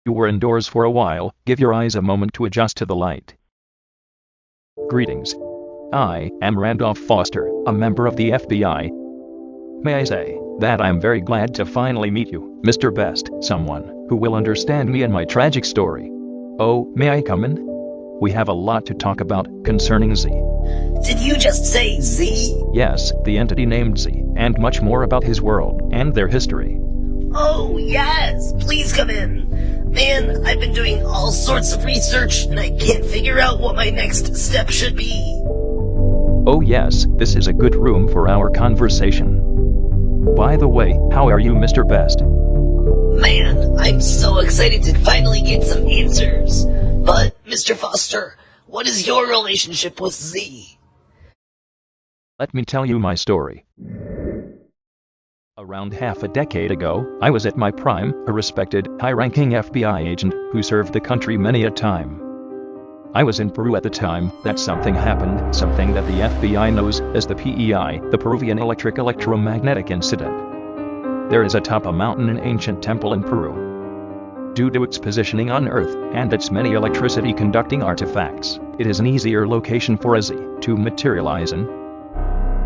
You were indoors for a while, give your eyes a moment to adjust to the light. Greetings. I am Randolph Foster, a member of the FBI. May I say that I am very glad to finally meet you, Mr. Best, someone who will understand me and my tragic story. Oh, may I come in? We have a lot to talk about concerning Z. Did you just say Z? Yes, the entity named Z, and much more about his world and their history. Oh, yes, please come in. Man, I've been doing all sorts of research, and I can't figure out what my next step should be. Oh yes, this is a good room for our conversation. By the way, how are you, Mr. Best? Man, I'm so excited to finally get some answers. But, Mr. Foster, what is your relationship with Z? Let me tell you my story. Around half a decade ago, I was at my prime, a respected, high-ranking FBI agent who served the country many a time. I was in Peru at the time that something happened, something that the FBI knows as the P.E.I, the Peruvian Electric Electromagnetic Incident. There is atop a mountain an ancient temple in Peru. Due to its positioning on Earth and its many electricity-conducting artifacts, it is an easier location for a Z to materialize in.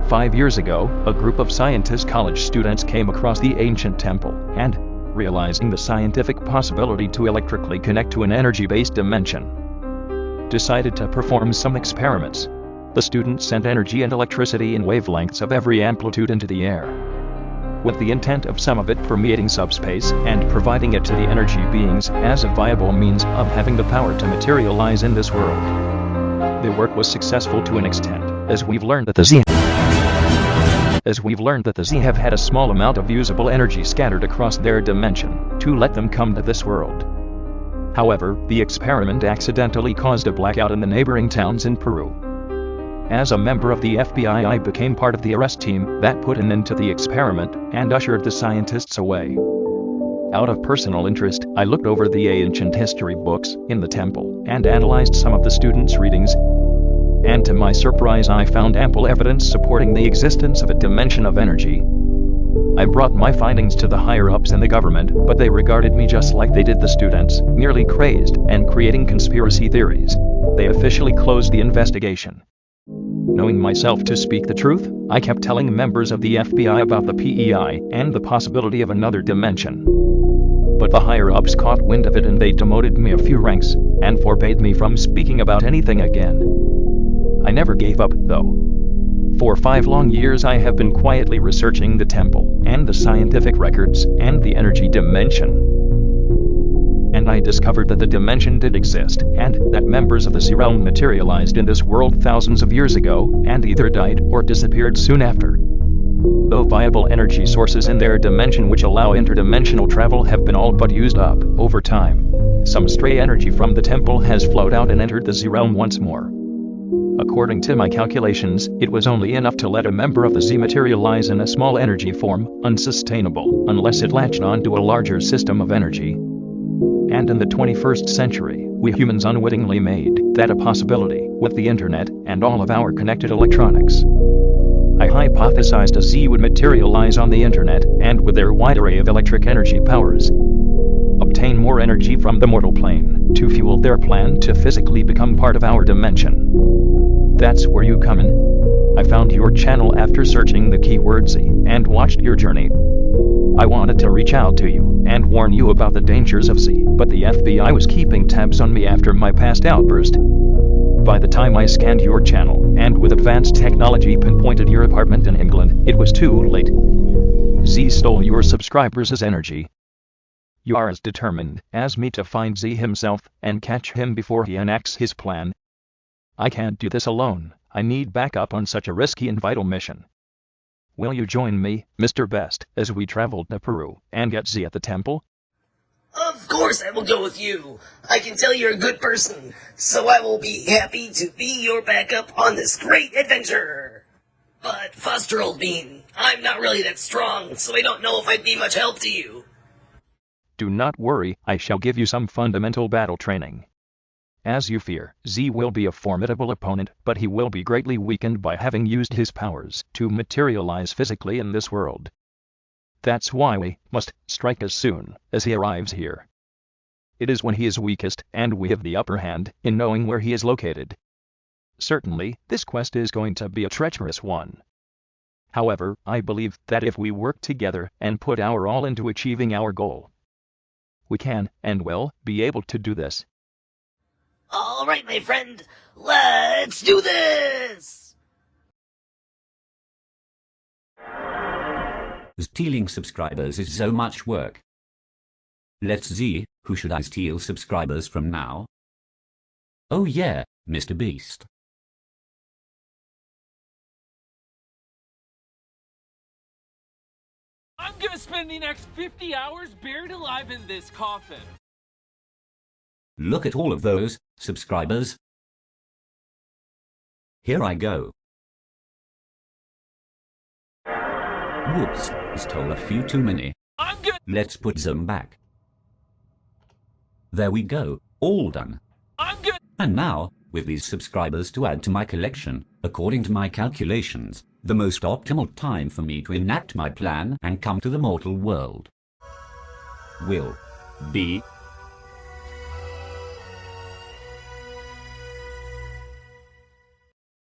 5 years ago, a group of scientist college students came across the ancient temple and, realizing the scientific possibility to electrically connect to an energy-based dimension, decided to perform some experiments. The students sent energy and electricity in wavelengths of every amplitude into the air, with the intent of some of it permeating subspace and providing it to the energy beings as a viable means of having the power to materialize in this world. The work was successful to an extent, as we've learned that the Z have had a small amount of usable energy scattered across their dimension to let them come to this world. However, the experiment accidentally caused a blackout in the neighboring towns in Peru. As a member of the FBI, I became part of the arrest team that put an end to the experiment and ushered the scientists away. Out of personal interest, I looked over the ancient history books in the temple and analyzed some of the students' readings. And to my surprise, I found ample evidence supporting the existence of a dimension of energy. I brought my findings to the higher-ups in the government, but they regarded me just like they did the students, merely crazed and creating conspiracy theories. They officially closed the investigation. Knowing myself to speak the truth, I kept telling members of the FBI about the P.E.I. and the possibility of another dimension. But the higher-ups caught wind of it and they demoted me a few ranks and forbade me from speaking about anything again. I never gave up, though. For 5 long years I have been quietly researching the temple, and the scientific records, and the energy dimension. And I discovered that the dimension did exist, and that members of the Z realm materialized in this world thousands of years ago, and either died or disappeared soon after. Though viable energy sources in their dimension which allow interdimensional travel have been all but used up over time, some stray energy from the temple has flowed out and entered the Z realm once more. According to my calculations, it was only enough to let a member of the Z materialize in a small energy form, unsustainable unless it latched onto a larger system of energy. And in the 21st century, we humans unwittingly made that a possibility with the internet and all of our connected electronics. I hypothesized a Z would materialize on the internet and with their wide array of electric energy powers, obtain more energy from the mortal plane to fuel their plan to physically become part of our dimension. That's where you come in. I found your channel after searching the keyword Z and watched your journey. I wanted to reach out to you and warn you about the dangers of Z, but the FBI was keeping tabs on me after my past outburst. By the time I scanned your channel and with advanced technology pinpointed your apartment in England, it was too late. Z stole your subscribers' energy. You are as determined as me to find Z himself and catch him before he enacts his plan. I can't do this alone. I need backup on such a risky and vital mission. Will you join me, Mr. Best, as we travel to Peru and get Z at the temple? Of course I will go with you. I can tell you're a good person, so I will be happy to be your backup on this great adventure. But, Foster Old Bean, I'm not really that strong, so I don't know if I'd be much help to you. Do not worry, I shall give you some fundamental battle training. As you fear, Z will be a formidable opponent, but he will be greatly weakened by having used his powers to materialize physically in this world. That's why we must strike as soon as he arrives here. It is when he is weakest, and we have the upper hand in knowing where he is located. Certainly, this quest is going to be a treacherous one. However, I believe that if we work together and put our all into achieving our goal, we can, and will, be able to do this. All right, my friend, let's do this! Stealing subscribers is so much work. Let's see, who should I steal subscribers from now? Oh yeah, Mr. Beast. I'm gonna spend the next 50 hours buried alive in this coffin. Look at all of those subscribers. Here I go. Whoops, stole a few too many. Let's put them back. There we go, all done. And now, with these subscribers to add to my collection, according to my calculations, the most optimal time for me to enact my plan and come to the mortal world will be